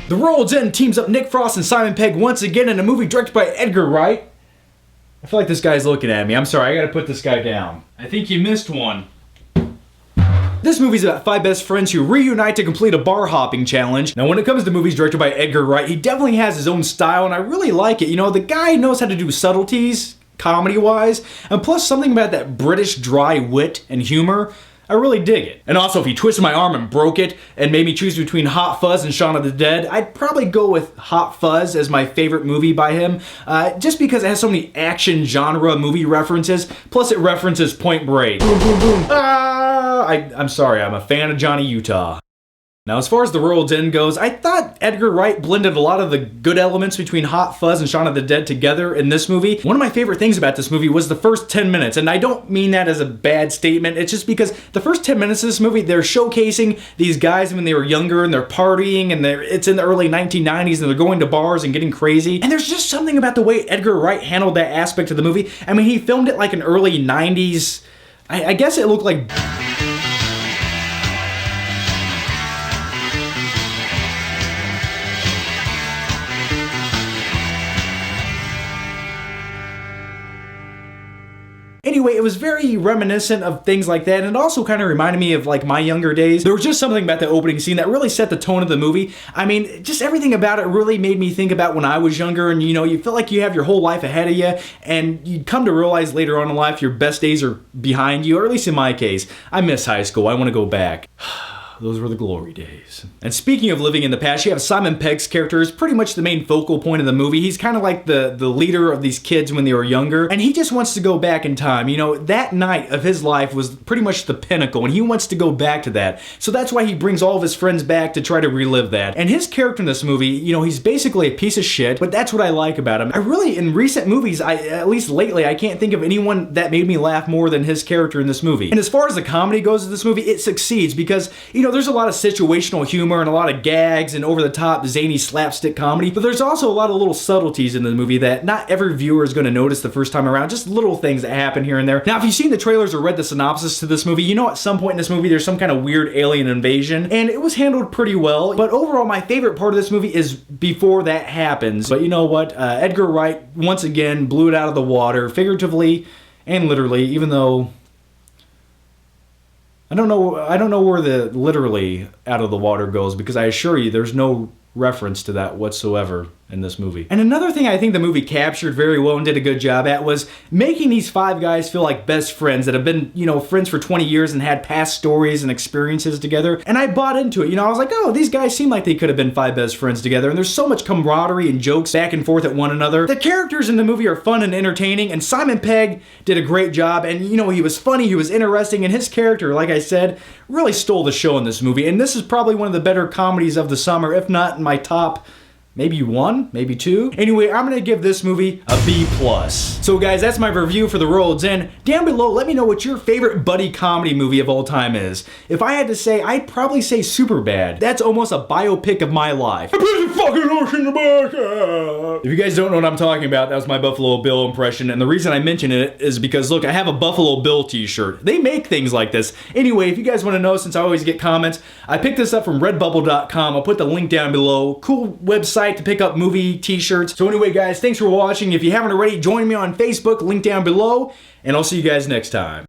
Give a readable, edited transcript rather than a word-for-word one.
The World's End teams up Nick Frost and Simon Pegg once again in a movie directed by Edgar Wright. I feel like this guy's looking at me. I'm sorry, I gotta put this guy down. I think you missed one. This movie's about 5 best friends who reunite to complete a bar hopping challenge. Now when it comes to movies directed by Edgar Wright, he definitely has his own style and I really like it. You know, the guy knows how to do subtleties, comedy-wise, and plus something about that British dry wit and humor. I really dig it. And also, if he twisted my arm and broke it and made me choose between Hot Fuzz and Shaun of the Dead, I'd probably go with Hot Fuzz as my favorite movie by him, just because it has so many action genre movie references, plus it references Point Break. Boom, boom, boom. I'm sorry, I'm a fan of Johnny Utah. Now, as far as The World's End goes, I thought Edgar Wright blended a lot of the good elements between Hot Fuzz and Shaun of the Dead together in this movie. One of my favorite things about this movie was the first 10 minutes, and I don't mean that as a bad statement, it's just because the first 10 minutes of this movie, they're showcasing these guys when they were younger, and they're partying, and it's in the early 1990s, and they're going to bars and getting crazy, and there's just something about the way Edgar Wright handled that aspect of the movie. I mean, he filmed it like an early 90s, I guess it looked like... Anyway, it was very reminiscent of things like that, and it also kind of reminded me of like my younger days. There was just something about the opening scene that really set the tone of the movie. I mean, just everything about it really made me think about when I was younger, and you know, you feel like you have your whole life ahead of you, and you come to realize later on in life your best days are behind you, or at least in my case. I miss high school. I want to go back. Those were the glory days. And speaking of living in the past, you have Simon Pegg's character is pretty much the main focal point of the movie. He's kind of like the leader of these kids when they were younger, and he just wants to go back in time. You know, that night of his life was pretty much the pinnacle, and he wants to go back to that. So that's why he brings all of his friends back to try to relive that. And his character in this movie, you know, he's basically a piece of shit, but that's what I like about him. I really, in recent movies, at least lately, I can't think of anyone that made me laugh more than his character in this movie. And as far as the comedy goes in this movie, it succeeds because, you know, there's a lot of situational humor and a lot of gags and over-the-top zany slapstick comedy, but there's also a lot of little subtleties in the movie that not every viewer is going to notice the first time around, just little things that happen here and there. Now, if you've seen the trailers or read the synopsis to this movie, you know at some point in this movie there's some kind of weird alien invasion, and it was handled pretty well, but overall my favorite part of this movie is before that happens. But you know what? Edgar Wright once again blew it out of the water, figuratively and literally, even though I don't know where the literally out of the water goes, because I assure you there's no reference to that whatsoever in this movie. And another thing I think the movie captured very well and did a good job at was making these 5 guys feel like best friends that have been, you know, friends for 20 years and had past stories and experiences together. And I bought into it. You know, I was like, oh, these guys seem like they could have been 5 best friends together. And there's so much camaraderie and jokes back and forth at one another. The characters in the movie are fun and entertaining, and Simon Pegg did a great job. And, you know, he was funny, he was interesting, and his character, like I said, really stole the show in this movie. And this is probably one of the better comedies of the summer, if not in my top maybe 1, maybe 2. Anyway, I'm gonna give this movie a B+. So guys, that's my review for The World's End. Down below, let me know what your favorite buddy comedy movie of all time is. If I had to say, I'd probably say Superbad. That's almost a biopic of my life. I put the fucking horse in the back. If you guys don't know what I'm talking about, that was my Buffalo Bill impression, and the reason I mention it is because, look, I have a Buffalo Bill t-shirt. They make things like this. Anyway, if you guys wanna know, since I always get comments, I picked this up from redbubble.com. I'll put the link down below. Cool website to pick up movie t-shirts. So anyway guys, thanks for watching. If you haven't already, join me on Facebook, link down below, and I'll see you guys next time.